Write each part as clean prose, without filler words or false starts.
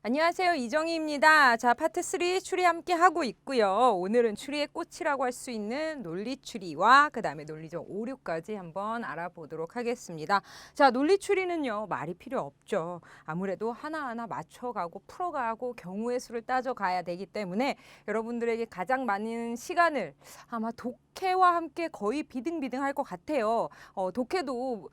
안녕하세요. 이정희입니다. 자, 파트 3 추리 함께 하고 있고요. 오늘은 추리의 꽃이라고 할 수 있는 논리추리와 그다음에 논리적 오류까지 한번 알아보도록 하겠습니다. 자, 논리추리는요. 말이 필요 없죠. 아무래도 하나하나 맞춰가고 풀어가고 경우의 수를 따져가야 되기 때문에 여러분들에게 가장 많은 시간을 아마 독해와 함께 거의 비등비등할 것 같아요. 독해도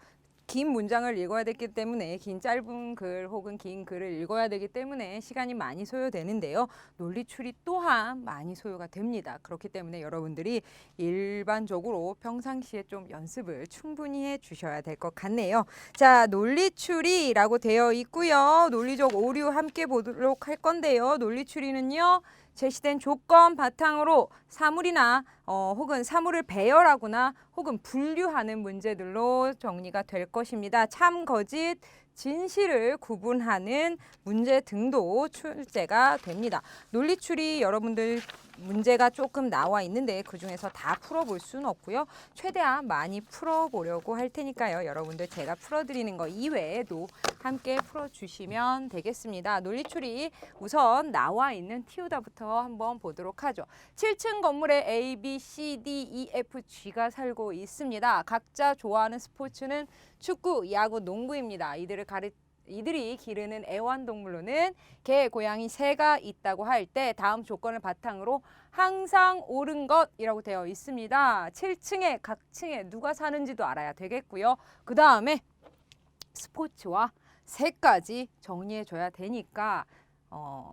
긴 문장을 읽어야 되기 때문에 긴 짧은 글 혹은 긴 글을 읽어야 되기 때문에 시간이 많이 소요되는데요. 논리추리 또한 많이 소요가 됩니다. 그렇기 때문에 여러분들이 일반적으로 평상시에 좀 연습을 충분히 해 주셔야 될 것 같네요. 자, 논리추리라고 되어 있고요. 논리적 오류 함께 보도록 할 건데요. 논리추리는요. 제시된 조건 바탕으로 사물이나 혹은 사물을 배열하거나 혹은 분류하는 문제들로 정리가 될 것입니다. 참, 거짓, 진실을 구분하는 문제 등도 출제가 됩니다. 논리추리 여러분들 문제가 조금 나와 있는데 그중에서 다 풀어볼 수는 없고요. 최대한 많이 풀어보려고 할 테니까요. 여러분들 제가 풀어드리는 거 이외에도 함께 풀어주시면 되겠습니다. 논리추리 우선 나와 있는 띄우다부터 한번 보도록 하죠. 7층 건물에 A, B, C, D, E, F, G가 살고 있습니다. 각자 좋아하는 스포츠는 축구, 야구, 농구입니다. 이들이 기르는 애완동물로는 개, 고양이, 새가 있다고 할 때 다음 조건을 바탕으로 항상 옳은 것이라고 되어 있습니다. 7층에 각 층에 누가 사는지도 알아야 되겠고요. 그 다음에 스포츠와 새까지 정리해 줘야 되니까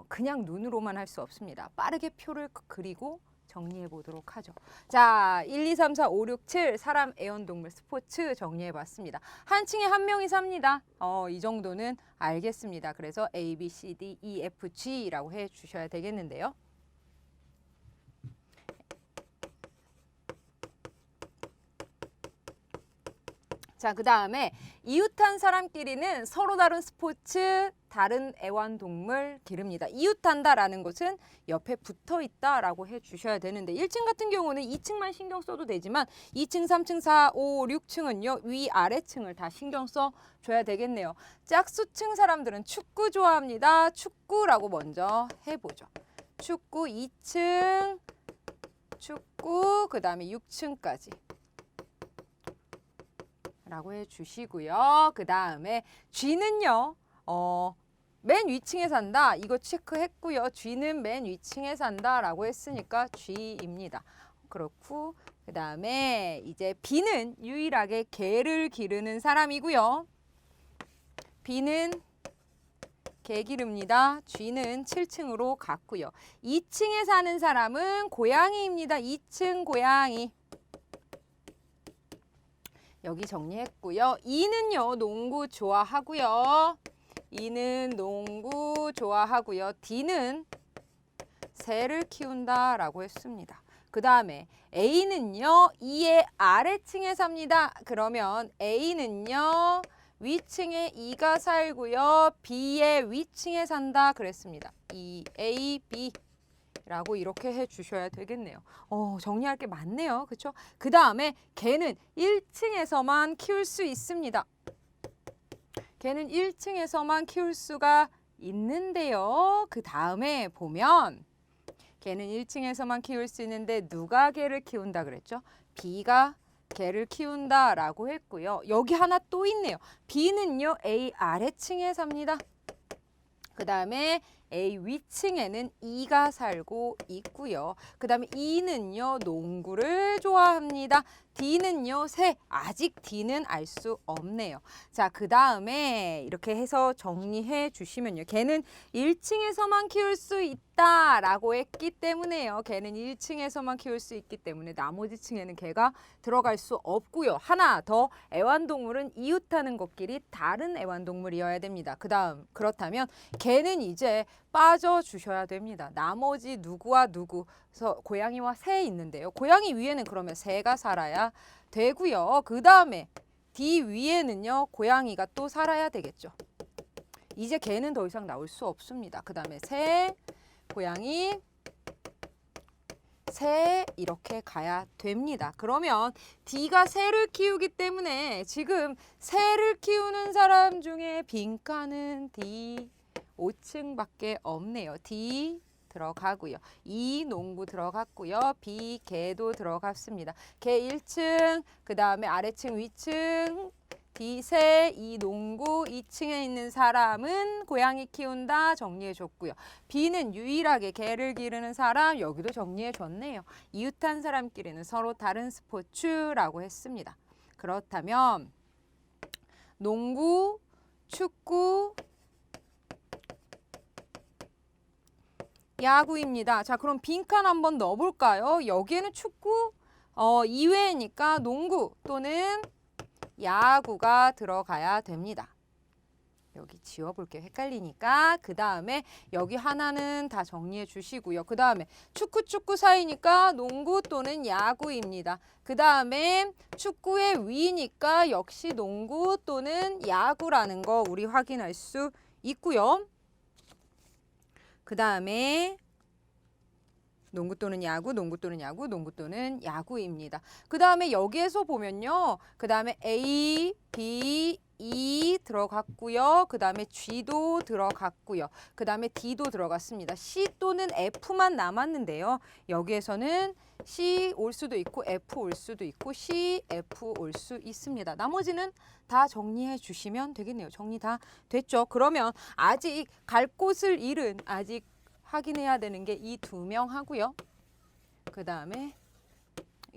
그냥 눈으로만 할 수 없습니다. 빠르게 표를 그리고 정리해 보도록 하죠. 자, 1, 2, 3, 4, 5, 6, 7 사람, 애완동물, 스포츠 정리해 봤습니다. 한 층에 한 명이 삽니다. 이 정도는 알겠습니다. 그래서 A, B, C, D, E, F, G라고 해 주셔야 되겠는데요. 자, 그 다음에 이웃한 사람끼리는 서로 다른 스포츠, 다른 애완동물 기릅니다. 이웃한다라는 것은 옆에 붙어 있다라고 해주셔야 되는데 1층 같은 경우는 2층만 신경 써도 되지만 2층, 3층, 4, 5, 6층은요. 위아래층을 다 신경 써줘야 되겠네요. 짝수층 사람들은 축구 좋아합니다. 축구라고 먼저 해보죠. 축구 2층, 축구 그 다음에 6층까지. 라고 해주시고요. 그 다음에 G는요. 맨 위층에 산다. 이거 체크했고요. G는 맨 위층에 산다 라고 했으니까 G입니다. 그렇고 그 다음에 이제 B는 유일하게 개를 기르는 사람이고요. B는 개 기릅니다. G는 7층으로 갔고요. 2층에 사는 사람은 고양이입니다. 2층 고양이. 여기 정리했고요. E는요. 농구 좋아하고요. E는 농구 좋아하고요. D는 새를 키운다라고 했습니다. 그 다음에 A는요. E의 아래층에 삽니다. 그러면 A는요. 위층에 E가 살고요. B의 위층에 산다 그랬습니다. E, A, B. 라고 이렇게 해주셔야 되겠네요. 정리할 게 많네요. 그렇죠? 그 다음에 개는 1층에서만 키울 수 있습니다. 개는 1층에서만 키울 수가 있는데요. 그 다음에 보면 개는 1층에서만 키울 수 있는데 누가 개를 키운다 그랬죠? B가 개를 키운다라고 했고요. 여기 하나 또 있네요. B는요. A 아래층에 삽니다. 그 다음에 A 위층에는 E가 살고 있고요. 그 다음에 E는요. 농구를 좋아합니다. D는요. 새. 아직 D는 알 수 없네요. 자, 그 다음에 이렇게 해서 정리해 주시면요. 걔는 1층에서만 키울 수 있다라고 했기 때문에요. 걔는 1층에서만 키울 수 있기 때문에 나머지 층에는 걔가 들어갈 수 없고요. 하나 더 애완동물은 이웃하는 것끼리 다른 애완동물이어야 됩니다. 그 다음 그렇다면 걔는 이제 빠져주셔야 됩니다. 나머지 누구와 누구, 그래서 고양이와 새 있는데요. 고양이 위에는 그러면 새가 살아야 되고요. 그 다음에 D 위에는요. 고양이가 또 살아야 되겠죠. 이제 개는 더 이상 나올 수 없습니다. 그 다음에 새, 고양이, 새 이렇게 가야 됩니다. 그러면 D가 새를 키우기 때문에 지금 새를 키우는 사람 중에 빈칸은 D, 5층밖에 없네요. D 들어가고요. E 농구 들어갔고요. B 개도 들어갔습니다. 개 1층, 그 다음에 아래층 위층, D 세, E 농구, 2층에 있는 사람은 고양이 키운다 정리해 줬고요. B는 유일하게 개를 기르는 사람 여기도 정리해 줬네요. 이웃한 사람끼리는 서로 다른 스포츠라고 했습니다. 그렇다면 농구, 축구, 야구입니다. 자, 그럼 빈칸 한번 넣어볼까요? 여기에는 축구 이외니까 농구 또는 야구가 들어가야 됩니다. 여기 지워볼게요. 헷갈리니까. 그 다음에 여기 하나는 다 정리해 주시고요. 그 다음에 축구 사이니까 농구 또는 야구입니다. 그 다음에 축구의 위니까 역시 농구 또는 야구라는 거 우리 확인할 수 있고요. 그 다음에 농구 또는 야구, 농구 또는 야구, 농구 또는 야구입니다. 그 다음에 여기에서 보면요. 그 다음에 A, B, E 들어갔고요. 그 다음에 G도 들어갔고요. 그 다음에 D도 들어갔습니다. C 또는 F만 남았는데요. 여기에서는 C 올 수도 있고 F 올 수도 있고 C, F 올 수 있습니다. 나머지는 다 정리해 주시면 되겠네요. 정리 다 됐죠? 그러면 아직 갈 곳을 잃은 아직 확인해야 되는 게 이 2명 하고요. 그 다음에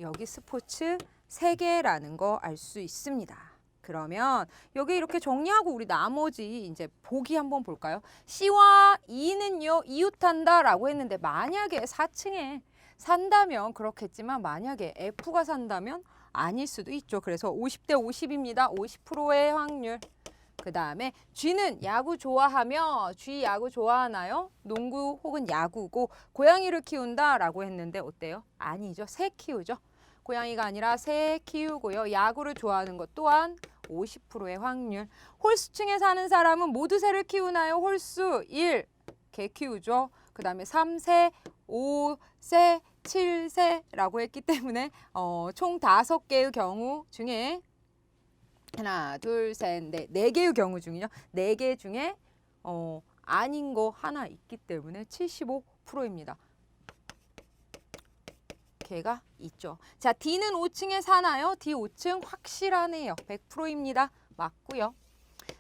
여기 스포츠 3개라는 거 알 수 있습니다. 그러면 여기 이렇게 정리하고 우리 나머지 이제 보기 한번 볼까요? C와 E는요 이웃한다 라고 했는데 만약에 4층에 산다면 그렇겠지만 만약에 F가 산다면 아닐 수도 있죠. 그래서 50대 50입니다. 50%의 확률. 그 다음에 G는 야구 좋아하며 G 야구 좋아하나요? 농구 혹은 야구고 고양이를 키운다 라고 했는데 어때요? 아니죠. 새 키우죠. 고양이가 아니라 새 키우고요. 야구를 좋아하는 것 또한 50%의 확률. 홀수층에 사는 사람은 모두 새를 키우나요? 홀수 1, 개 키우죠. 그 다음에 3세, 5세, 7세라고 했기 때문에 총 5개의 경우 중에 하나, 둘, 셋, 넷, 4개의 경우 중이요. 4개 중에 아닌 거 하나 있기 때문에 75%입니다. 개가 있죠. 자, D는 5층에 사나요? D 5층 확실하네요. 100%입니다. 맞고요.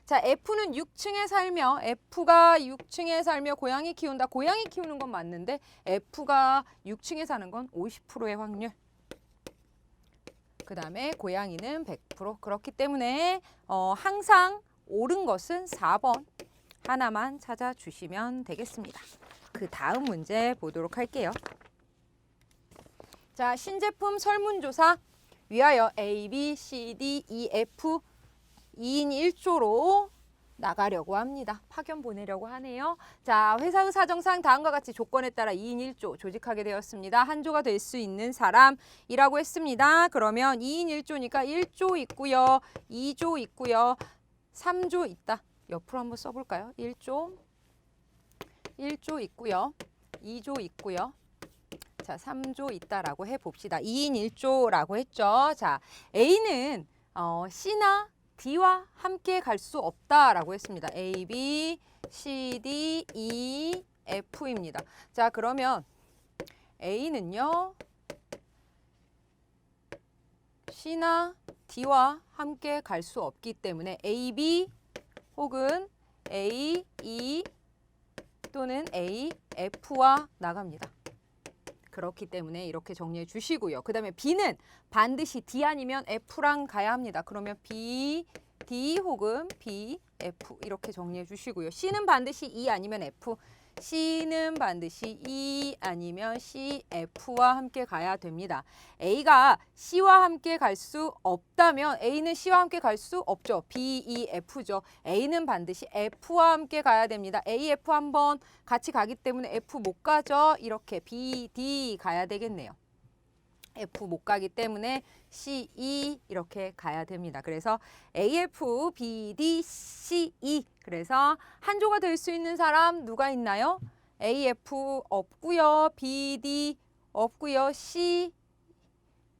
자, F는 6층에 살며 F가 6층에 살며 고양이 키운다. 고양이 키우는 건 맞는데 F가 6층에 사는 건 50%의 확률. 그 다음에 고양이는 100%. 그렇기 때문에 항상 옳은 것은 4번 하나만 찾아주시면 되겠습니다. 그 다음 문제 보도록 할게요. 자, 신제품 설문조사 위하여 A, B, C, D, E, F 2인 1조로 나가려고 합니다. 파견 보내려고 하네요. 자, 회사의 사정상 다음과 같이 조건에 따라 2인 1조 조직하게 되었습니다. 한 조가 될 수 있는 사람이라고 했습니다. 그러면 2인 1조니까 1조 있고요. 2조 있고요. 3조 있다. 옆으로 한번 써볼까요? 1조 있고요. 2조 있고요. 자, 3조 있다라고 해봅시다. 2인 1조라고 했죠. 자, A는 C나 D와 함께 갈 수 없다라고 했습니다. A, B, C, D, E, F입니다. 자, 그러면 A는요. C나 D와 함께 갈 수 없기 때문에 A, B 혹은 A, E 또는 A, F와 나갑니다. 그렇기 때문에 이렇게 정리해 주시고요. 그 다음에 B는 반드시 D 아니면 F랑 가야 합니다. 그러면 B, D 혹은 B, F 이렇게 정리해 주시고요. C는 반드시 E 아니면 F, C는 반드시 E 아니면 C, F와 함께 가야 됩니다. A가 C와 함께 갈 수 없다면 A는 C와 함께 갈 수 없죠. B, E, F죠. A는 반드시 F와 함께 가야 됩니다. A, F 한번 같이 가기 때문에 F 못 가죠. 이렇게 B, D 가야 되겠네요. F 못 가기 때문에 C, E 이렇게 가야 됩니다. 그래서 A, F, B, D, C, E 그래서 한 조가 될 수 있는 사람 누가 있나요? A, F 없고요. B, D 없고요. C,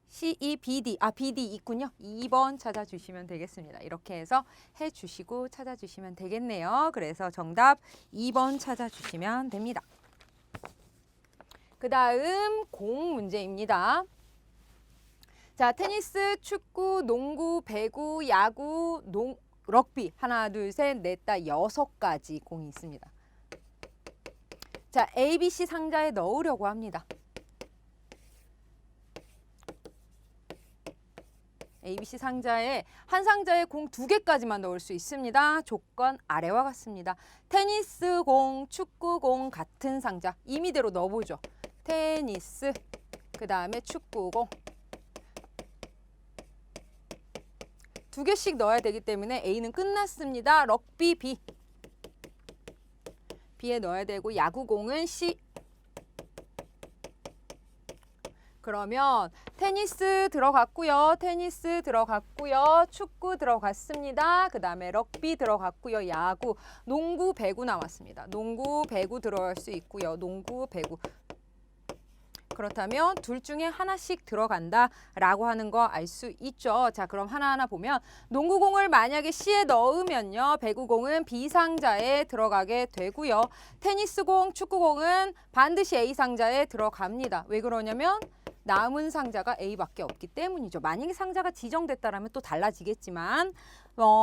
CE, BD, BD 있군요. 2번 찾아주시면 되겠습니다. 이렇게 해서 해주시고 찾아주시면 되겠네요. 그래서 정답 2번 찾아주시면 됩니다. 그 다음 공 문제입니다. 자, 테니스, 축구, 농구, 배구, 야구, 럭비 하나, 둘, 셋, 넷, 다 6가지 공이 있습니다. 자, ABC 상자에 넣으려고 합니다. ABC 상자에 한 상자에 공 2개까지만 넣을 수 있습니다. 조건 아래와 같습니다. 테니스 공, 축구 공 같은 상자 임의대로 넣어보죠. 테니스, 그 다음에 축구 공 2개씩 넣어야 되기 때문에 A는 끝났습니다. 럭비 B, B에 넣어야 되고 야구공은 C. 그러면 테니스 들어갔고요. 테니스 들어갔고요. 축구 들어갔습니다. 그 다음에 럭비 들어갔고요. 야구, 농구, 배구 남았습니다. 농구, 배구 들어갈 수 있고요. 농구, 배구. 그렇다면 둘 중에 하나씩 들어간다라고 하는 거 알 수 있죠. 자, 그럼 하나하나 보면 농구공을 만약에 C에 넣으면요. 배구공은 B 상자에 들어가게 되고요. 테니스공, 축구공은 반드시 A 상자에 들어갑니다. 왜 그러냐면 남은 상자가 A밖에 없기 때문이죠. 만약에 상자가 지정됐다라면 또 달라지겠지만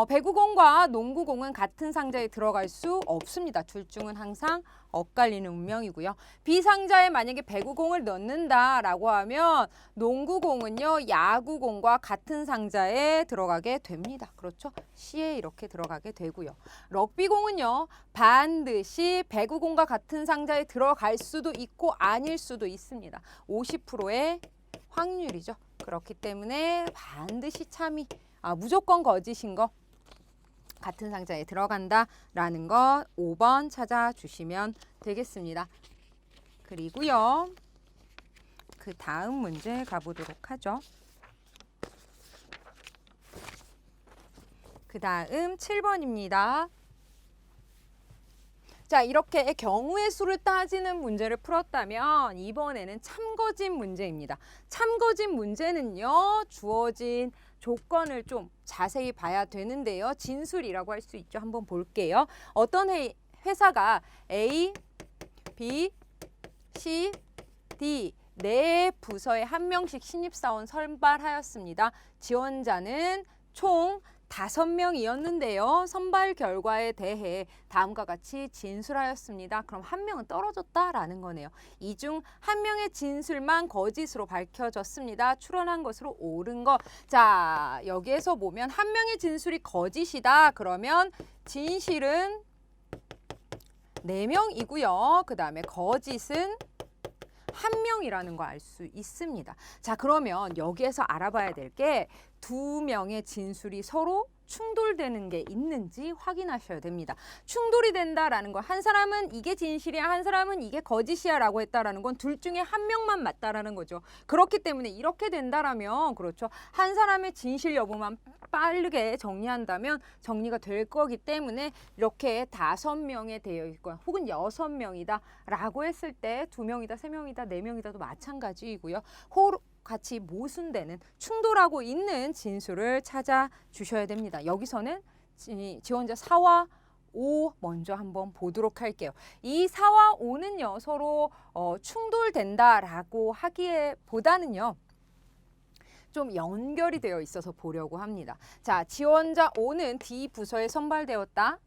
배구공과 농구공은 같은 상자에 들어갈 수 없습니다. 둘 중은 항상 엇갈리는 운명이고요. B 상자에 만약에 배구공을 넣는다라고 하면 농구공은요. 야구공과 같은 상자에 들어가게 됩니다. 그렇죠? C에 이렇게 들어가게 되고요. 럭비공은요. 반드시 배구공과 같은 상자에 들어갈 수도 있고 아닐 수도 있습니다. 50%의 확률이죠. 그렇기 때문에 반드시 참이 무조건 거짓인 거 같은 상자에 들어간다라는 거 5번 찾아주시면 되겠습니다. 그리고요. 그 다음 문제 가보도록 하죠. 그 다음 7번입니다. 자, 이렇게 경우의 수를 따지는 문제를 풀었다면 이번에는 참거짓 문제입니다. 참거짓 문제는요. 주어진 조건을 좀 자세히 봐야 되는데요. 진술이라고 할 수 있죠. 한번 볼게요. 어떤 회사가 A, B, C, D 네 부서에 한 명씩 신입사원 선발하였습니다. 지원자는 총 5명이었는데요. 선발 결과에 대해 다음과 같이 진술하였습니다. 그럼 한 명은 떨어졌다라는 거네요. 이 중 한 명의 진술만 거짓으로 밝혀졌습니다. 추론한 것으로 옳은 것. 자, 여기에서 보면 한 명의 진술이 거짓이다. 그러면 진실은 4명이고요. 그 다음에 거짓은 1명이라는 거 알 수 있습니다. 자, 그러면 여기에서 알아봐야 될 게 2명의 진술이 서로 충돌되는 게 있는지 확인하셔야 됩니다. 충돌이 된다라는 거, 한 사람은 이게 진실이야, 한 사람은 이게 거짓이야 라고 했다라는 건 둘 중에 1명만 맞다라는 거죠. 그렇기 때문에 이렇게 된다라면 그렇죠. 한 사람의 진실 여부만 빠르게 정리한다면 정리가 될 거기 때문에 이렇게 5명에 되어 있거나 혹은 6명이다 라고 했을 때 2명이다, 3명이다, 4명이다도 마찬가지이고요. 같이 모순되는 충돌하고 있는 진술을 찾아주셔야 됩니다. 여기서는 지원자 4와 5 먼저 한번 보도록 할게요. 이 4와 5는요 서로 충돌된다라고 하기에 보다는요 좀 연결이 되어 있어서 보려고 합니다. 자, 지원자 5는 D 부서에 선발되었다.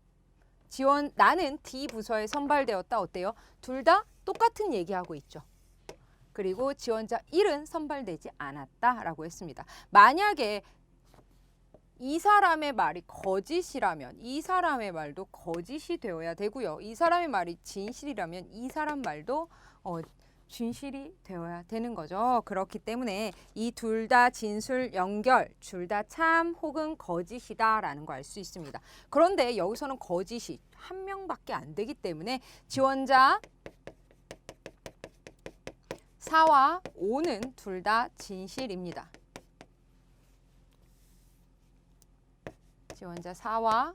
나는 D 부서에 선발되었다. 어때요? 둘 다 똑같은 얘기하고 있죠. 그리고 지원자 1은 선발되지 않았다라고 했습니다. 만약에 이 사람의 말이 거짓이라면 이 사람의 말도 거짓이 되어야 되고요. 이 사람의 말이 진실이라면 이 사람 말도 진실이 되어야 되는 거죠. 그렇기 때문에 이 둘 다 진술 연결, 둘 다 참 혹은 거짓이다라는 거 알 수 있습니다. 그런데 여기서는 거짓이 1명밖에 안 되기 때문에 지원자 4와 5는 둘 다 진실입니다. 지원자 4와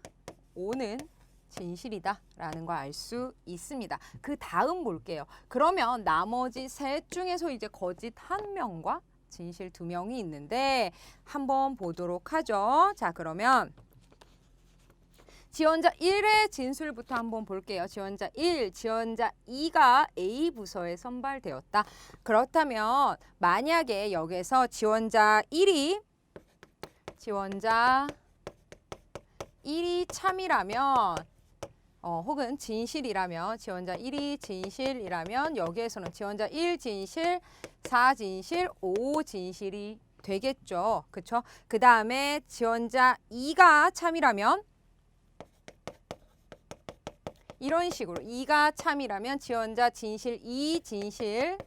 5는 진실이다라는 거 알 수 있습니다. 그 다음 볼게요. 그러면 나머지 셋 중에서 이제 거짓 1명과 진실 2명이 있는데 한번 보도록 하죠. 자, 그러면 지원자 1의 진술부터 한번 볼게요. 지원자 1, 지원자 2가 A 부서에 선발되었다. 그렇다면 만약에 여기서 지원자 1이 참이라면 혹은 진실이라면 지원자 1이 진실이라면 여기에서는 지원자 1 진실, 4 진실, 5 진실이 되겠죠. 그렇죠? 그 다음에 지원자 2가 참이라면 이런 식으로 2가 참이라면 지원자 진실 2 진실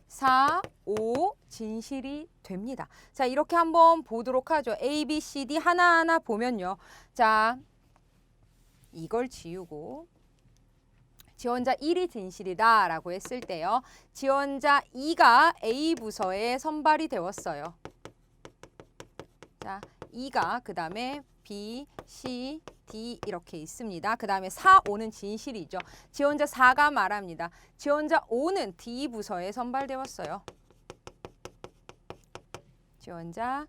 4, 5 진실이 됩니다. 자, 이렇게 한번 보도록 하죠. A, B, C, D 하나하나 보면요. 자, 이걸 지우고 지원자 1이 진실이다 라고 했을 때요. 지원자 2가 A 부서에 선발이 되었어요. 자, 2가 그 다음에 B, C, D 이렇게 있습니다. 그 다음에 4, 5는 진실이죠. 지원자 4가 말합니다. 지원자 5는 D 부서에 선발되었어요. 지원자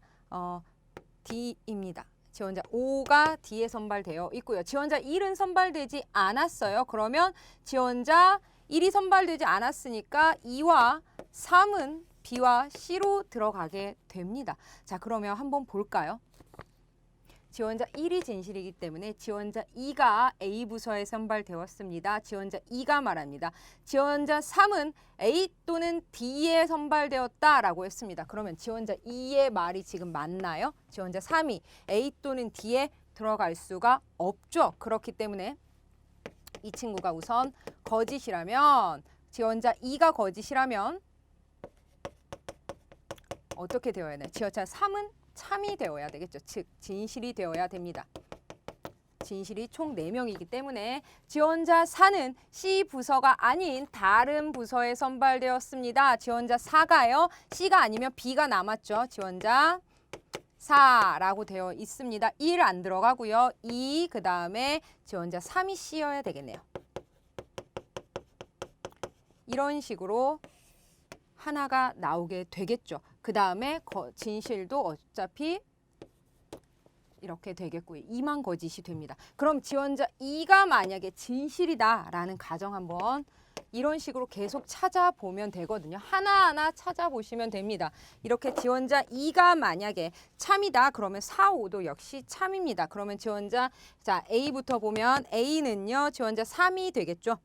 D입니다. 지원자 5가 D에 선발되어 있고요. 지원자 1은 선발되지 않았어요. 그러면 지원자 1이 선발되지 않았으니까 2와 3은 B와 C로 들어가게 됩니다. 자, 그러면 한번 볼까요? 지원자 1이 진실이기 때문에 지원자 2가 A 부서에 선발되었습니다. 지원자 2가 말합니다. 지원자 3은 A 또는 D에 선발되었다라고 했습니다. 그러면 지원자 2의 말이 지금 맞나요? 지원자 3이 A 또는 D에 들어갈 수가 없죠. 그렇기 때문에 이 친구가 우선 거짓이라면 지원자 2가 거짓이라면 어떻게 되어야 되나요? 지원자 3은 참이 되어야 되겠죠. 즉 진실이 되어야 됩니다. 진실이 총 4명이기 때문에 지원자 4는 C 부서가 아닌 다른 부서에 선발되었습니다. 지원자 4가요. C가 아니면 B가 남았죠. 지원자 4라고 되어 있습니다. 1 안 들어가고요. 2 그 다음에 지원자 3이 C여야 되겠네요. 이런 식으로 하나가 나오게 되겠죠. 그 다음에 진실도 어차피 이렇게 되겠고요. 2만 거짓이 됩니다. 그럼 지원자 2가 만약에 진실이다라는 가정 한번 이런 식으로 계속 찾아보면 되거든요. 하나하나 찾아보시면 됩니다. 이렇게 지원자 2가 만약에 참이다 그러면 4, 5도 역시 참입니다. 그러면 지원자 자 A부터 보면 A는요. 지원자 3이 되겠죠.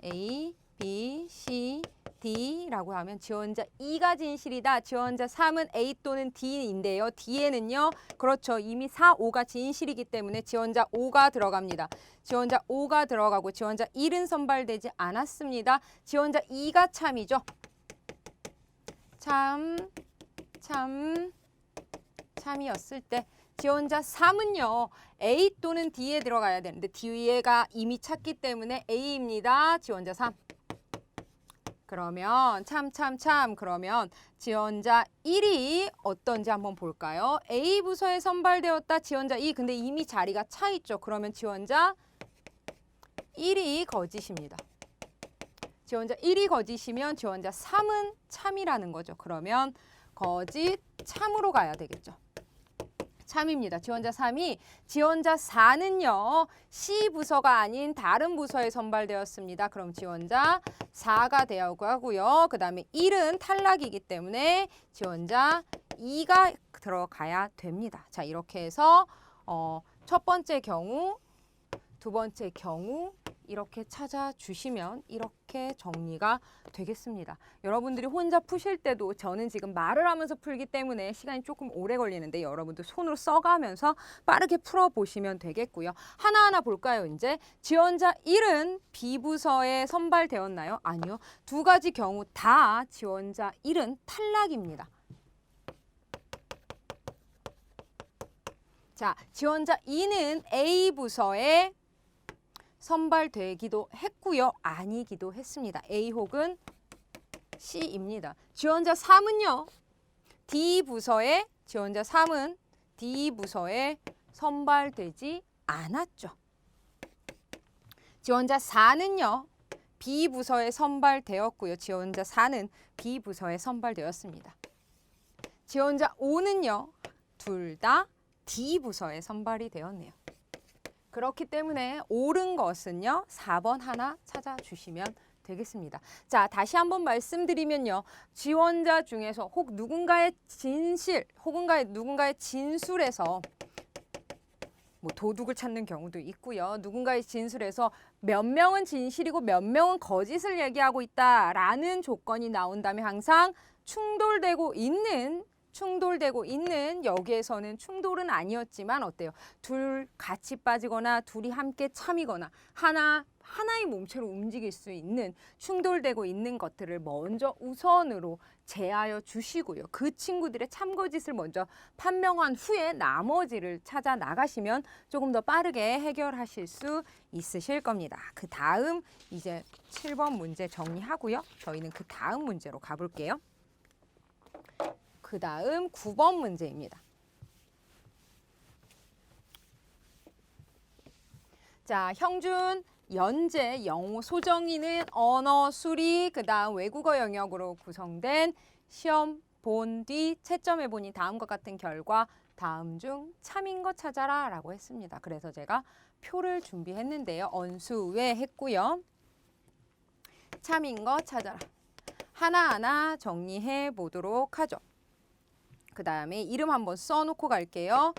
A, B, C, D라고 하면 지원자 2가 진실이다. 지원자 3은 A 또는 D인데요. D에는요. 그렇죠. 이미 4, 5가 진실이기 때문에 지원자 5가 들어갑니다. 지원자 5가 들어가고 지원자 1은 선발되지 않았습니다. 지원자 2가 참이죠. 참이었을 때 지원자 3은요. A 또는 D에 들어가야 되는데 D가 이미 찾기 때문에 A입니다. 지원자 3. 그러면 그러면 지원자 1이 어떤지 한번 볼까요? A 부서에 선발되었다. 지원자 2. 근데 이미 자리가 차 있죠. 그러면 지원자 1이 거짓입니다. 지원자 1이 거짓이면 지원자 3은 참이라는 거죠. 그러면 거짓 참으로 가야 되겠죠. 참입니다. 지원자 3이 지원자 4는요. C 부서가 아닌 다른 부서에 선발되었습니다. 그럼 지원자 4가 되고 하고요. 그 다음에 1은 탈락이기 때문에 지원자 2가 들어가야 됩니다. 자, 이렇게 해서 첫 번째 경우, 두 번째 경우 이렇게 찾아주시면 이렇게 정리가 되겠습니다. 여러분들이 혼자 푸실 때도 저는 지금 말을 하면서 풀기 때문에 시간이 조금 오래 걸리는데 여러분들 손으로 써가면서 빠르게 풀어보시면 되겠고요. 하나하나 볼까요? 이제 지원자 1은 B부서에 선발되었나요? 아니요. 두 가지 경우 다 지원자 1은 탈락입니다. 자, 지원자 2는 A부서에 선발되기도 했고요. 아니기도 했습니다. A 혹은 C입니다. 지원자 3은요. D부서에 지원자 3은 D부서에 선발되지 않았죠. 지원자 4는요. B부서에 선발되었고요. 지원자 4는 B부서에 선발되었습니다. 지원자 5는요. 둘 다 D부서에 선발이 되었네요. 그렇기 때문에 옳은 것은요. 4번 하나 찾아주시면 되겠습니다. 자, 다시 한번 말씀드리면요. 지원자 중에서 혹 누군가의 진실, 혹은 누군가의 진술에서 뭐 도둑을 찾는 경우도 있고요. 누군가의 진술에서 몇 명은 진실이고 몇 명은 거짓을 얘기하고 있다라는 조건이 나온다면 항상 충돌되고 있는 여기에서는 충돌은 아니었지만 어때요? 둘 같이 빠지거나 둘이 함께 참이거나 하나의 몸체로 움직일 수 있는 충돌되고 있는 것들을 먼저 우선으로 제하여 주시고요. 그 친구들의 참거짓을 먼저 판명한 후에 나머지를 찾아 나가시면 조금 더 빠르게 해결하실 수 있으실 겁니다. 그 다음 이제 7번 문제 정리하고요. 저희는 그 다음 문제로 가볼게요. 그 다음 9번 문제입니다. 자, 형준, 연재, 영어, 소정이는 언어, 수리, 그 다음 외국어 영역으로 구성된 시험 본 뒤 채점해보니 다음과 같은 결과 다음 중 참인 거 찾아라 라고 했습니다. 그래서 제가 표를 준비했는데요. 언수외 했고요. 참인 거 찾아라. 하나하나 정리해 보도록 하죠. 그 다음에 이름 한번 써놓고 갈게요.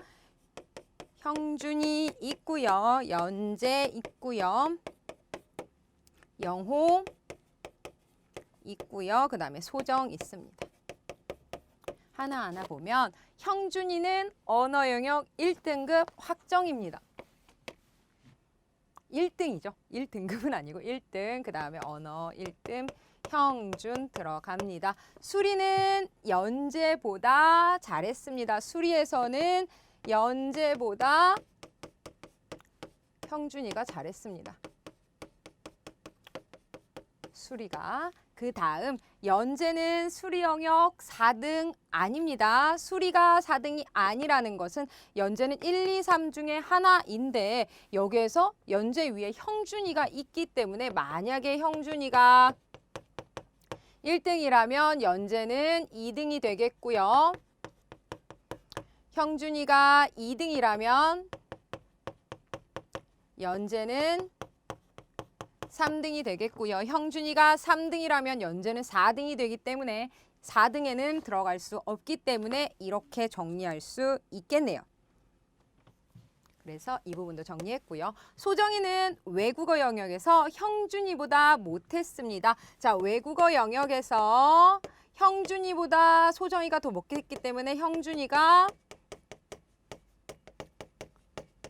형준이 있고요. 연재 있고요. 영호 있고요. 그 다음에 소정 있습니다. 하나하나 보면 형준이는 언어 영역 1등급 확정입니다. 1등이죠. 1등급은 아니고 1등. 그 다음에 언어 1등. 형준 들어갑니다. 수리는 연재보다 잘했습니다. 수리에서는 연재보다 형준이가 잘했습니다. 수리가. 그 다음 연재는 수리 영역 4등 아닙니다. 수리가 4등이 아니라는 것은 연재는 1, 2, 3 중에 하나인데 여기에서 연재 위에 형준이가 있기 때문에 만약에 형준이가 1등이라면 연재는 2등이 되겠고요. 형준이가 2등이라면 연재는 3등이 되겠고요. 형준이가 3등이라면 연재는 4등이 되기 때문에 4등에는 들어갈 수 없기 때문에 이렇게 정리할 수 있겠네요. 그래서 이 부분도 정리했고요. 소정이는 외국어 영역에서 형준이보다 못했습니다. 자, 외국어 영역에서 형준이보다 소정이가 더 못했기 때문에 형준이가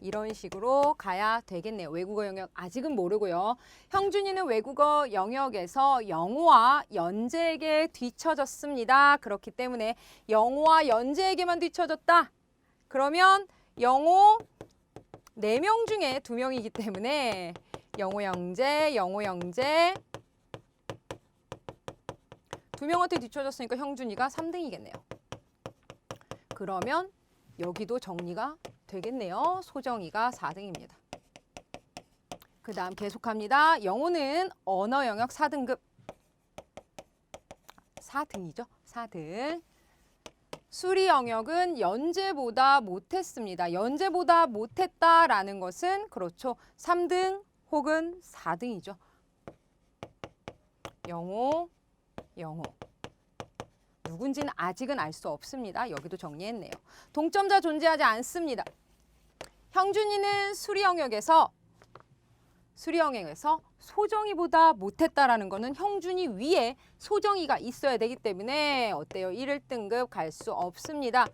이런 식으로 가야 되겠네요. 외국어 영역 아직은 모르고요. 형준이는 외국어 영역에서 영호와 연재에게 뒤처졌습니다. 그렇기 때문에 영호와 연재에게만 뒤처졌다. 그러면 영호 4명 중에 2명이기 때문에 영호 영재 2명한테 뒤쳐졌으니까 형준이가 3등이겠네요. 그러면 여기도 정리가 되겠네요. 소정이가 4등입니다. 그 다음 계속합니다. 영호는 언어 영역 4등급. 4등이죠. 4등. 수리 영역은 연재보다 못했습니다. 연재보다 못했다라는 것은 그렇죠. 3등 혹은 4등이죠. 영호. 누군지는 아직은 알 수 없습니다. 여기도 정리했네요. 동점자 존재하지 않습니다. 형준이는 수리 영역에서 소정이보다 못했다라는 거는 형준이 위에 소정이가 있어야 되기 때문에 어때요? 1등급 갈 수 없습니다.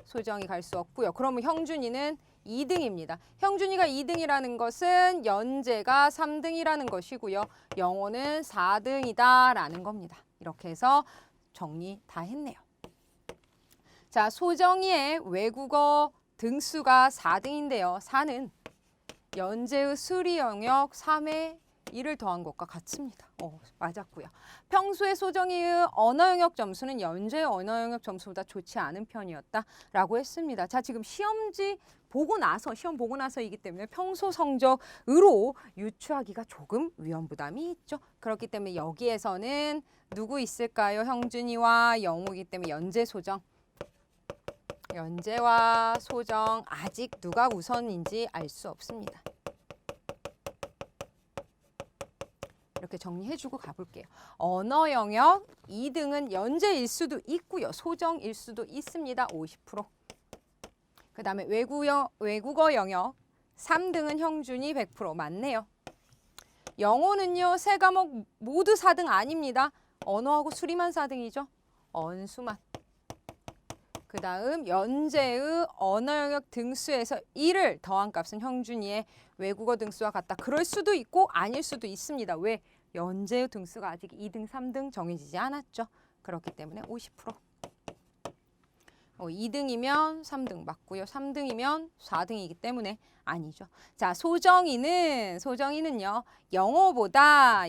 소정이 갈 수 없고요. 그러면 형준이는 2등입니다. 형준이가 2등이라는 것은 연재가 3등이라는 것이고요. 영어는 4등이다라는 겁니다. 이렇게 해서 정리 다 했네요. 자, 소정이의 외국어 등수가 4등인데요. 4는 연재의 수리 영역 3의 1을 더한 것과 같습니다. 맞았고요. 평소에 소정이의 언어 영역 점수는 연재의 언어 영역 점수보다 좋지 않은 편이었다라고 했습니다. 자, 지금 시험 보고 나서이기 때문에 평소 성적으로 유추하기가 조금 위험 부담이 있죠. 그렇기 때문에 여기에서는 누구 있을까요? 형준이와 영호이기 때문에 연재, 소정. 연재와 소정 아직 누가 우선인지 알 수 없습니다. 이렇게 정리해주고 가볼게요. 언어 영역 2등은 연재일 수도 있고요. 소정일 수도 있습니다. 50%. 그 다음에 외국어 영역 3등은 형준이 100% 맞네요. 영어는요. 세 과목 모두 4등 아닙니다. 언어하고 수리만 4등이죠. 언수만. 그 다음 연재의 언어 영역 등수에서 1을 더한 값은 형준이의 외국어 등수와 같다. 그럴 수도 있고 아닐 수도 있습니다. 왜? 연재의 등수가 아직 2등, 3등 정해지지 않았죠. 그렇기 때문에 50%. 2등이면 3등 맞고요. 3등이면 4등이기 때문에 아니죠. 자, 소정이는요. 영어보다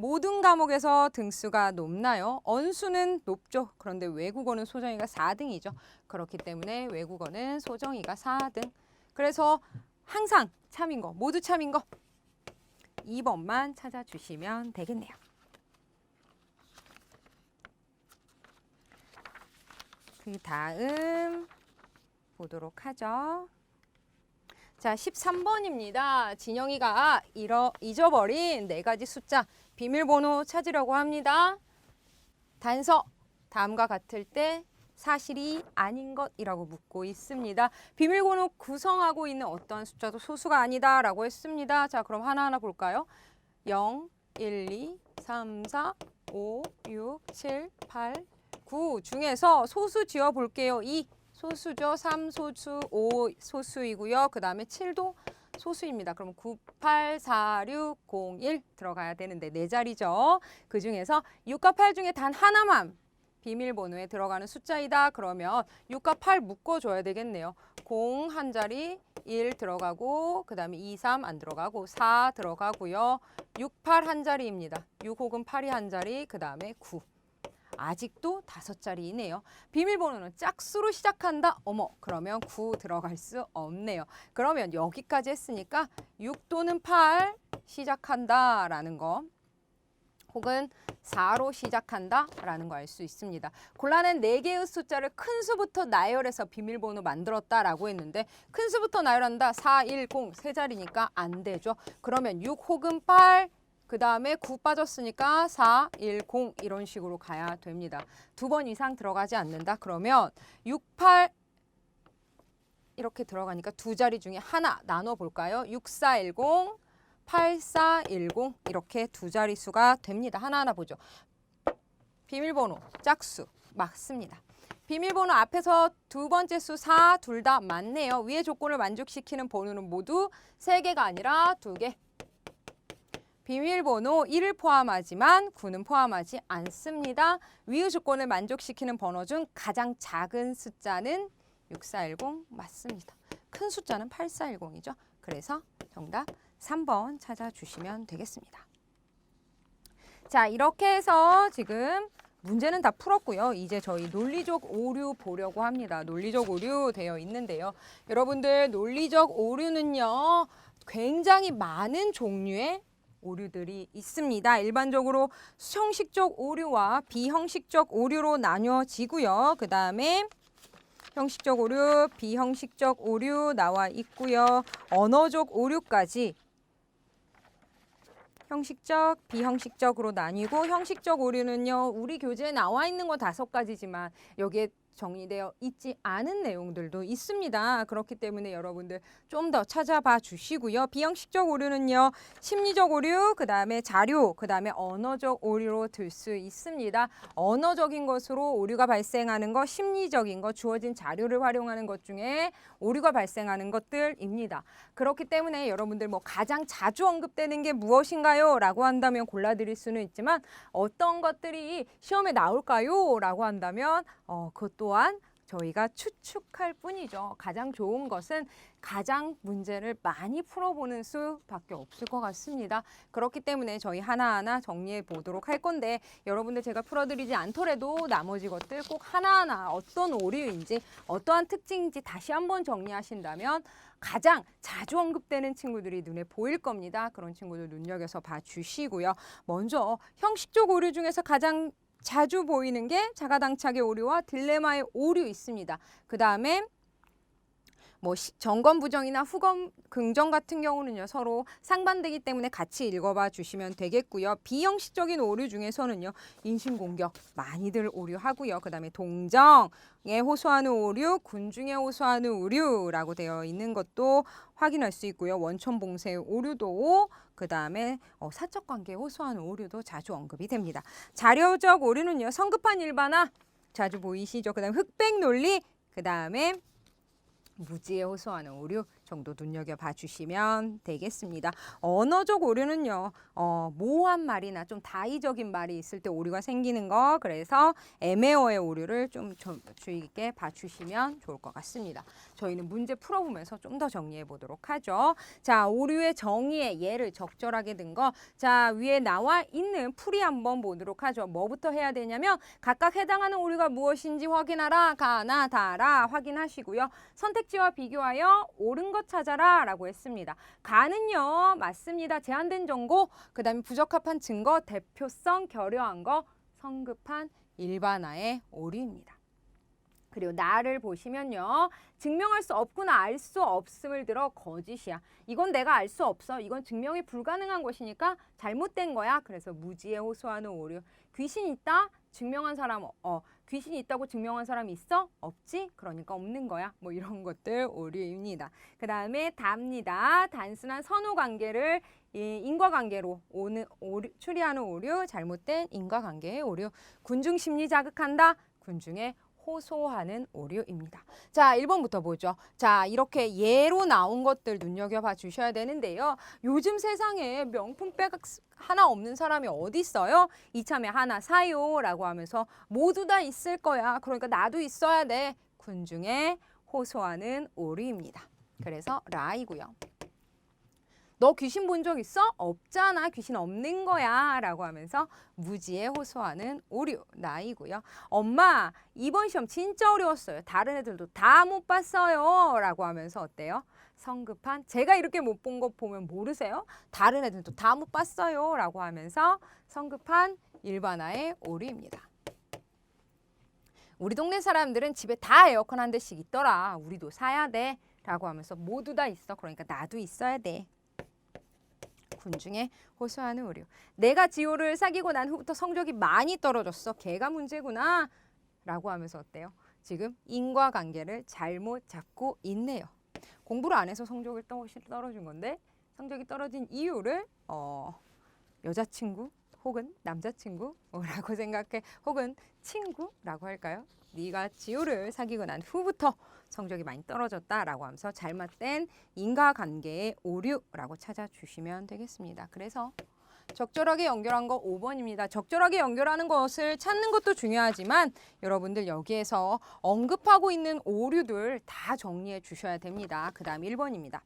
모든 과목에서 등수가 높나요? 언수는 높죠. 그런데 외국어는 소정이가 4등이죠. 그렇기 때문에 외국어는 소정이가 4등. 그래서 항상 참인 거, 모두 참인 거 2번만 찾아주시면 되겠네요. 그 다음 보도록 하죠. 자, 13번입니다. 진영이가 잊어버린 4가지 숫자 비밀번호 찾으려고 합니다. 단서 다음과 같을 때 사실이 아닌 것이라고 묻고 있습니다. 비밀번호 구성하고 있는 어떠한 숫자도 소수가 아니다라고 했습니다. 자, 그럼 하나하나 볼까요? 0, 1, 2, 3, 4, 5, 6, 7, 8, 9 중에서 소수 지어볼게요. 2 소수죠. 3 소수, 5 소수이고요. 그 다음에 7도 소수입니다. 그럼 9, 8, 4, 6, 0, 1 들어가야 되는데 4자리죠. 그 중에서 6과 8 중에 단 하나만 비밀번호에 들어가는 숫자이다. 그러면 6과 8 묶어줘야 되겠네요. 0 한 자리, 1 들어가고 그 다음에 2, 3 안 들어가고 4 들어가고요. 6, 8 한 자리입니다. 6 혹은 8이 한 자리, 그 다음에 9. 아직도 5자리이네요. 비밀번호는 짝수로 시작한다. 어머, 그러면 9 들어갈 수 없네요. 그러면 여기까지 했으니까 6 또는 8 시작한다라는 거. 혹은 4로 시작한다라는 거 알 수 있습니다. 곤란한 4개의 숫자를 큰 수부터 나열해서 비밀번호 만들었다라고 했는데 큰 수부터 나열한다. 4, 1, 0 세 자리니까 안 되죠. 그러면 6 혹은 8 그 다음에 9 빠졌으니까 4, 1, 0 이런 식으로 가야 됩니다. 2번 이상 들어가지 않는다. 그러면 6, 8 이렇게 들어가니까 2자리 중에 하나 나눠볼까요? 6, 4, 1, 0 8410 이렇게 2자릿수가 됩니다. 하나하나 보죠. 비밀번호 짝수 맞습니다. 비밀번호 앞에서 두 번째 수 4 둘 다 맞네요. 위의 조건을 만족시키는 번호는 모두 3개가 아니라 2개. 비밀번호 1을 포함하지만 9는 포함하지 않습니다. 위의 조건을 만족시키는 번호 중 가장 작은 숫자는 6410 맞습니다. 큰 숫자는 8410이죠. 그래서 정답 3번 찾아주시면 되겠습니다. 자, 이렇게 해서 지금 문제는 다 풀었고요. 이제 저희 논리적 오류 보려고 합니다. 논리적 오류 되어 있는데요. 여러분들 논리적 오류는요. 굉장히 많은 종류의 오류들이 있습니다. 일반적으로 형식적 오류와 비형식적 오류로 나뉘어지고요. 그 다음에 형식적 오류, 비형식적 오류 나와 있고요. 언어적 오류까지 형식적, 비형식적으로 나뉘고 형식적 오류는요. 우리 교재에 나와 있는 건 5가지지만 여기에 정리되어 있지 않은 내용들도 있습니다. 그렇기 때문에 여러분들 좀 더 찾아봐 주시고요. 비형식적 오류는요. 심리적 오류, 그 다음에 자료, 그 다음에 언어적 오류로 들 수 있습니다. 언어적인 것으로 오류가 발생하는 것, 심리적인 것, 주어진 자료를 활용하는 것 중에 오류가 발생하는 것들입니다. 그렇기 때문에 여러분들 뭐 가장 자주 언급되는 게 무엇인가요? 라고 한다면 골라드릴 수는 있지만 어떤 것들이 시험에 나올까요? 라고 한다면 그것 또한 저희가 추측할 뿐이죠. 가장 좋은 것은 가장 문제를 많이 풀어보는 수밖에 없을 것 같습니다. 그렇기 때문에 저희 하나하나 정리해 보도록 할 건데 여러분들 제가 풀어드리지 않더라도 나머지 것들 꼭 하나하나 어떤 오류인지 어떠한 특징인지 다시 한번 정리하신다면 가장 자주 언급되는 친구들이 눈에 보일 겁니다. 그런 친구들 눈여겨서 봐주시고요. 먼저 형식적 오류 중에서 가장 자주 보이는 게 자가당착의 오류와 딜레마의 오류 있습니다. 그 다음에 뭐 정건 부정이나 후건 긍정 같은 경우는요 서로 상반되기 때문에 같이 읽어봐 주시면 되겠고요. 비형식적인 오류 중에서는요 인신공격 많이들 오류하고요. 그 다음에 동정에 호소하는 오류, 군중에 호소하는 오류라고 되어 있는 것도 확인할 수 있고요. 원천봉쇄 오류도 그 다음에 사적관계에 호소하는 오류도 자주 언급이 됩니다. 자료적 오류는요 성급한 일반화 자주 보이시죠. 그 다음에 흑백 논리, 그 다음에 무지에 호소하는 오류 정도 눈여겨봐 주시면 되겠습니다. 언어적 오류는요. 모호한 말이나 좀 다의적인 말이 있을 때 오류가 생기는 거 그래서 애매어의 오류를 좀 주의 깊게 봐주시면 좋을 것 같습니다. 저희는 문제 풀어보면서 좀 더 정리해 보도록 하죠. 자, 오류의 정의의 예를 적절하게 든 거. 자, 위에 나와 있는 풀이 한번 보도록 하죠. 뭐부터 해야 되냐면 각각 해당하는 오류가 무엇인지 확인하라. 가나 다라 확인하시고요. 선택지와 비교하여 옳은 것 찾아라 라고 했습니다. 가는요 맞습니다. 제한된 정보, 그 다음에 부적합한 증거, 대표성 결여한 거, 성급한 일반화의 오류입니다. 그리고 나를 보시면요. 증명할 수 없구나 알 수 없음을 들어 거짓이야. 이건 내가 알 수 없어. 이건 증명이 불가능한 것이니까 잘못된 거야. 그래서 무지에 호소하는 오류. 귀신 있다? 증명한 사람 귀신이 있다고 증명한 사람이 있어? 없지? 그러니까 없는 거야. 뭐 이런 것들 오류입니다. 그 다음에 답니다. 단순한 선후 관계를 인과관계로 추리하는 오류, 잘못된 인과관계의 오류. 군중 심리 자극한다? 군중의 호소하는 오류입니다. 자, 1번부터 보죠. 자, 이렇게 예로 나온 것들 눈여겨봐 주셔야 되는데요. 요즘 세상에 명품백 하나 없는 사람이 어디 있어요? 이참에 하나 사요 라고 하면서 모두 다 있을 거야. 그러니까 나도 있어야 돼. 군중에 호소하는 오류입니다. 그래서 라이고요. 너 귀신 본 적 있어? 없잖아. 귀신 없는 거야. 라고 하면서 무지에 호소하는 오류, 나이고요. 엄마, 이번 시험 진짜 어려웠어요. 다른 애들도 다 못 봤어요. 라고 하면서 어때요? 성급한, 제가 이렇게 못 본 거 보면 모르세요? 다른 애들도 다 못 봤어요. 라고 하면서 성급한 일반화의 오류입니다. 우리 동네 사람들은 집에 다 에어컨 한 대씩 있더라. 우리도 사야 돼. 라고 하면서 모두 다 있어. 그러니까 나도 있어야 돼. 군중에 호소하는 오류. 내가 지호를 사귀고 난 후부터 성적이 많이 떨어졌어. 걔가 문제구나. 라고 하면서 어때요? 지금 인과관계를 잘못 잡고 있네요. 공부를 안 해서 성적이 떨어진 건데 성적이 떨어진 이유를 여자친구 혹은 남자친구라고 생각해. 혹은 친구라고 할까요? 네가 지호를 사귀고 난 후부터 성적이 많이 떨어졌다라고 하면서 잘못된 인과관계의 오류라고 찾아주시면 되겠습니다. 그래서 적절하게 연결한 거 5번입니다. 적절하게 연결하는 것을 찾는 것도 중요하지만 여러분들 여기에서 언급하고 있는 오류들 다 정리해 주셔야 됩니다. 그 다음 1번입니다.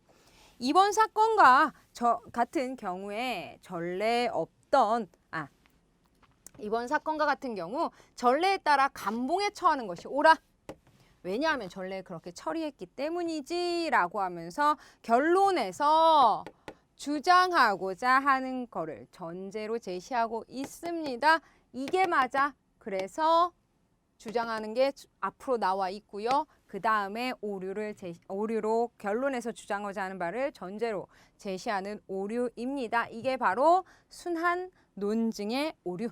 이번 사건과 같은 경우에 이번 사건과 같은 경우 전례에 따라 감봉에 처하는 것이 옳아. 왜냐하면 전례에 그렇게 처리했기 때문이지 라고 하면서 결론에서 주장하고자 하는 거를 전제로 제시하고 있습니다. 이게 맞아. 그래서 주장하는 게 앞으로 나와 있고요. 그 다음에 오류로 결론에서 주장하고자 하는 바를 전제로 제시하는 오류입니다. 이게 바로 순한 논증의 오류.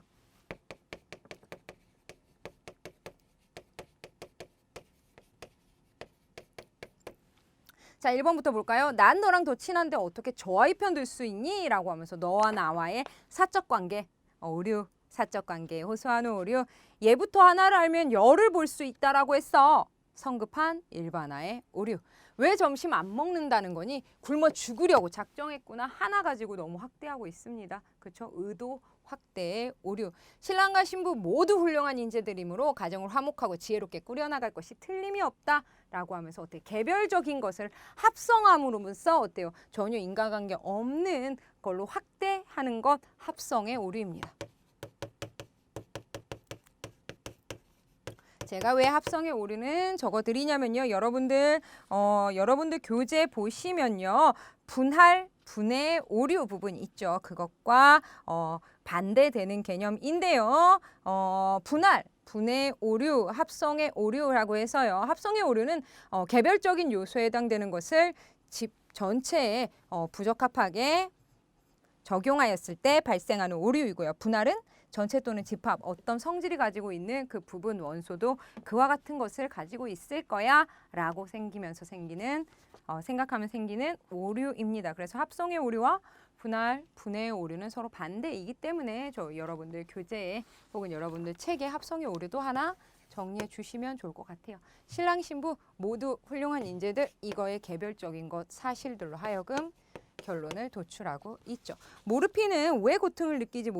자, 1번부터 볼까요? 난 너랑 더 친한데 어떻게 저와의 편 들 수 있니? 라고 하면서 너와 나와의 사적관계, 오류, 사적관계에 호소하는 오류. 얘부터 하나를 알면 열을 볼 수 있다라고 했어. 성급한 일반화의 오류. 왜 점심 안 먹는다는 거니? 굶어 죽으려고 작정했구나. 하나 가지고 너무 확대하고 있습니다. 그렇죠? 의도 확대의 오류. 신랑과 신부 모두 훌륭한 인재들이므로 가정을 화목하고 지혜롭게 꾸려나갈 것이 틀림이 없다라고 하면서 어때요? 개별적인 것을 합성함으로써 어때요? 전혀 인과관계 없는 걸로 확대하는 것 합성의 오류입니다. 제가 왜 합성의 오류는 적어드리냐면요. 여러분들 교재 보시면요. 분할, 분해, 오류 부분 있죠. 그것과 반대되는 개념인데요. 분할, 분해, 오류, 합성의 오류라고 해서요. 합성의 오류는 개별적인 요소에 해당되는 것을 집 전체에 부적합하게 적용하였을 때 발생하는 오류이고요. 분할은 전체 또는 집합, 어떤 성질이 가지고 있는 그 부분 원소도 그와 같은 것을 가지고 있을 거야 라고 생기면서 생기는 생각하면 생기는 오류입니다. 그래서 합성의 오류와 분할, 분해의 오류는 서로 반대이기 때문에 여러분들 교재에 혹은 여러분들 책에 합성의 오류도 하나 정리해 주시면 좋을 것 같아요. 신랑 신부 모두 훌륭한 인재들, 이거의 개별적인 것 사실들로 하여금 결론을 도출하고 있죠. 모르핀은 왜 고통을 느끼지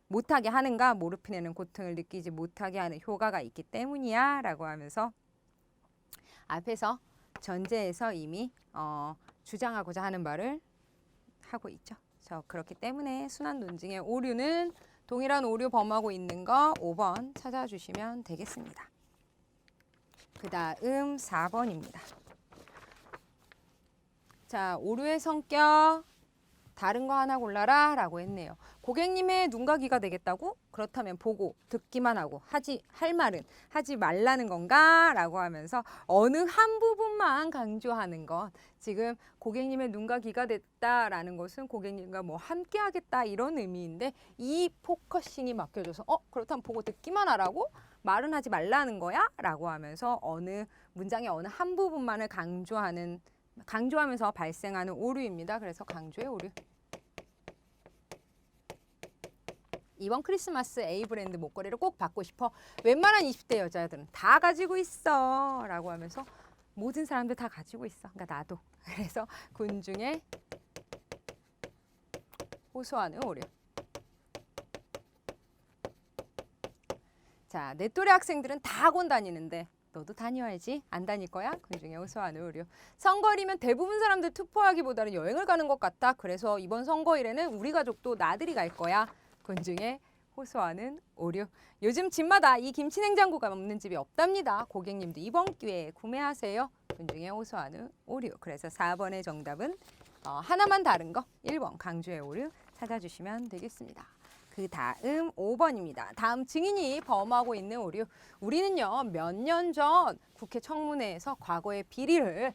못하게 하는가? 모르핀에는 고통을 느끼지 못하게 하는 효과가 있기 때문이야 라고 하면서 앞에서 전제에서 이미 주장하고자 하는 말을 하고 있죠. 그렇기 때문에 순환 논증의 오류는 동일한 오류 범하고 있는 거 5번 찾아주시면 되겠습니다. 그 다음 4번입니다. 자, 오류의 성격 다른 거 하나 골라라 라고 했네요. 고객님의 눈과 귀가 되겠다고? 그렇다면 보고 듣기만 하고 할 말은 하지 말라는 건가? 라고 하면서 어느 한 부분만 강조하는 것. 지금 고객님의 눈과 귀가 됐다라는 것은 고객님과 뭐 함께 하겠다 이런 의미인데 이 포커싱이 맡겨져서 그렇다면 보고 듣기만 하라고? 말은 하지 말라는 거야? 라고 하면서 어느 문장의 어느 한 부분만을 강조하면서 발생하는 오류입니다. 그래서 강조의 오류. 이번 크리스마스 A 브랜드 목걸이를 꼭 받고 싶어. 웬만한 20대 여자들은 다 가지고 있어 라고 하면서 모든 사람들 다 가지고 있어. 그러니까 나도. 그래서 군중에 호소하는 오류. 자, 내 또래 학생들은 다 학원 다니는데 너도 다녀야지. 안 다닐 거야? 군중에 호소하는 오류. 선거일이면 대부분 사람들 투표하기보다는 여행을 가는 것 같다. 그래서 이번 선거일에는 우리 가족도 나들이 갈 거야. 군중에 호소하는 오류. 요즘 집마다 이 김치 냉장고가 없는 집이 없답니다. 고객님도 이번 기회에 구매하세요. 군중에 호소하는 오류. 그래서 4번의 정답은 하나만 다른 거 1번 강조의 오류 찾아주시면 되겠습니다. 그 다음 5번입니다. 다음 증인이 범하고 있는 오류. 우리는요 몇 년 전 국회 청문회에서 과거의 비리를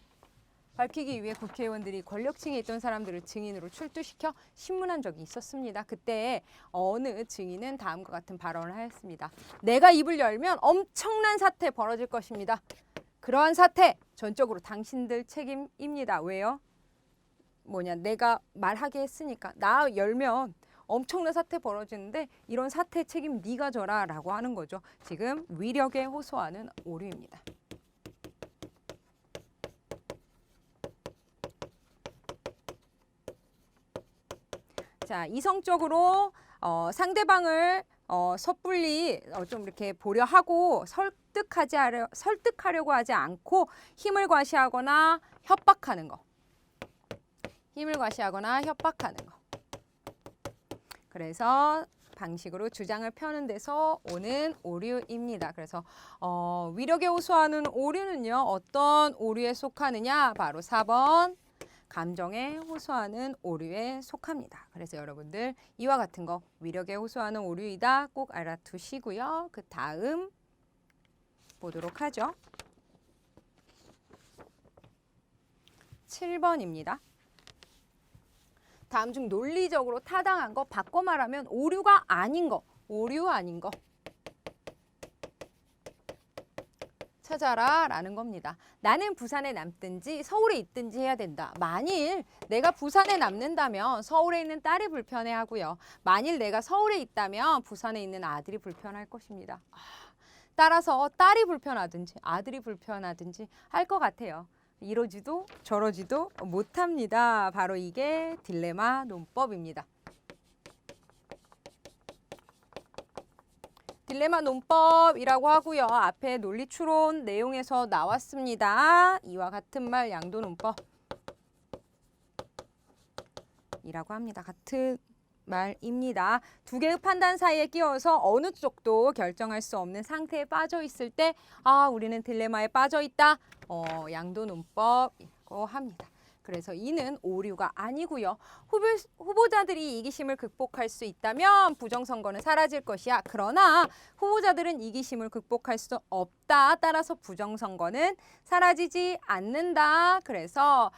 밝히기 위해 국회의원들이 권력층에 있던 사람들을 증인으로 출두시켜 신문한 적이 있었습니다. 그때 어느 증인은 다음과 같은 발언을 하였습니다. 내가 입을 열면 엄청난 사태 벌어질 것입니다. 그러한 사태 전적으로 당신들 책임입니다. 왜요? 내가 말하게 했으니까. 나 열면 엄청난 사태 벌어지는데 이런 사태 책임 네가 져라 라고 하는 거죠. 지금 위력에 호소하는 오류입니다. 자, 이성적으로 상대방을 섣불리 좀 이렇게 보려 하고 설득하려고 하지 않고 힘을 과시하거나 협박하는 거. 힘을 과시하거나 협박하는 거. 그래서 방식으로 주장을 펴는 데서 오는 오류입니다. 그래서 위력에 호소하는 오류는요. 어떤 오류에 속하느냐? 바로 4번. 감정에 호소하는 오류에 속합니다. 그래서 여러분들 이와 같은 거 위력에 호소하는 오류이다 꼭 알아두시고요. 그 다음 보도록 하죠. 7번입니다. 다음 중 논리적으로 타당한 거 바꿔 말하면 오류가 아닌 거, 오류 아닌 거 찾아라 라는 겁니다. 나는 부산에 남든지 서울에 있든지 해야 된다. 만일 내가 부산에 남는다면 서울에 있는 딸이 불편해하고요. 만일 내가 서울에 있다면 부산에 있는 아들이 불편할 것입니다. 따라서 딸이 불편하든지 아들이 불편하든지 할 것 같아요. 이러지도 저러지도 못합니다. 바로 이게 딜레마 논법입니다. 딜레마 논법이라고 하고요. 앞에 논리 추론 내용에서 나왔습니다. 이와 같은 말 양도 논법 이라고 합니다. 같은 말입니다. 두 개의 판단 사이에 끼어서 어느 쪽도 결정할 수 없는 상태에 빠져 있을 때 우리는 딜레마에 빠져 있다. 양도 논법이라고 합니다. 그래서 이는 오류가 아니고요. 후보자들이 이기심을 극복할 수 있다면 부정선거는 사라질 것이야. 그러나 후보자들은 이기심을 극복할 수 없다. 따라서 부정선거는 사라지지 않는다. 그래서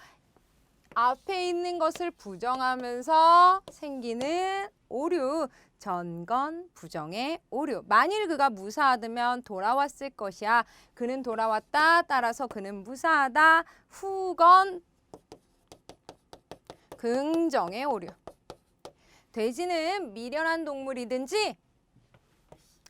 앞에 있는 것을 부정하면서 생기는 오류, 전건 부정의 오류. 만일 그가 무사하다면 돌아왔을 것이야. 그는 돌아왔다. 따라서 그는 무사하다. 후건 긍정의 오류. 돼지는 미련한 동물이든지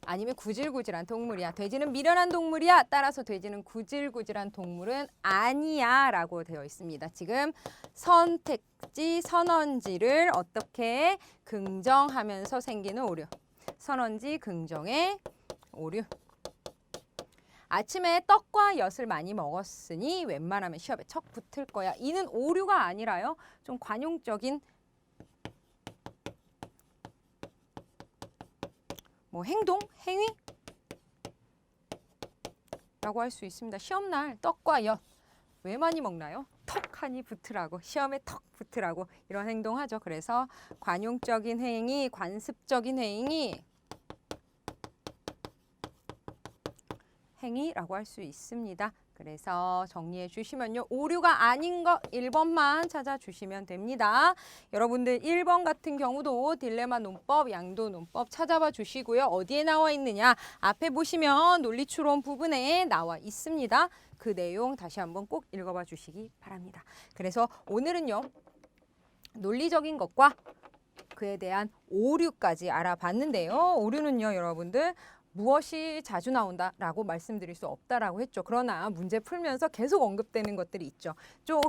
아니면 구질구질한 동물이야. 돼지는 미련한 동물이야. 따라서 돼지는 구질구질한 동물은 아니야 라고 되어 있습니다. 지금 선택지, 선언지를 어떻게 긍정하면서 생기는 오류. 선언지 긍정의 오류. 아침에 떡과 엿을 많이 먹었으니 웬만하면 시험에 척 붙을 거야. 이는 오류가 아니라요. 좀 관용적인 행동, 행위? 라고 할 수 있습니다. 시험날 떡과 엿 왜 많이 먹나요? 턱하니 붙으라고, 시험에 턱 붙으라고 이런 행동하죠. 그래서 관용적인 행위, 관습적인 행위라고 할 수 있습니다. 그래서 정리해 주시면요. 오류가 아닌 거 1번만 찾아주시면 됩니다. 여러분들 1번 같은 경우도 딜레마 논법, 양도 논법 찾아봐 주시고요. 어디에 나와 있느냐? 앞에 보시면 논리추론 부분에 나와 있습니다. 그 내용 다시 한번 꼭 읽어봐 주시기 바랍니다. 그래서 오늘은요. 논리적인 것과 그에 대한 오류까지 알아봤는데요. 오류는요. 여러분들 무엇이 자주 나온다라고 말씀드릴 수 없다라고 했죠. 그러나 문제 풀면서 계속 언급되는 것들이 있죠. 좀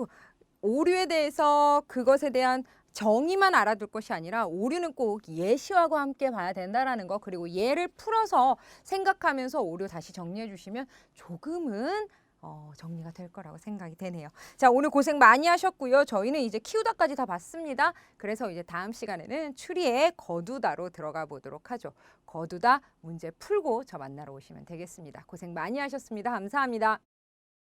오류에 대해서 그것에 대한 정의만 알아둘 것이 아니라 오류는 꼭 예시와과 함께 봐야 된다라는 거, 그리고 예를 풀어서 생각하면서 오류 다시 정리해 주시면 조금은 정리가 될 거라고 생각이 되네요. 자, 오늘 고생 많이 하셨고요. 저희는 이제 키우다까지 다 봤습니다. 그래서 이제 다음 시간에는 추리의 거두다로 들어가 보도록 하죠. 거두다 문제 풀고 저 만나러 오시면 되겠습니다. 고생 많이 하셨습니다. 감사합니다.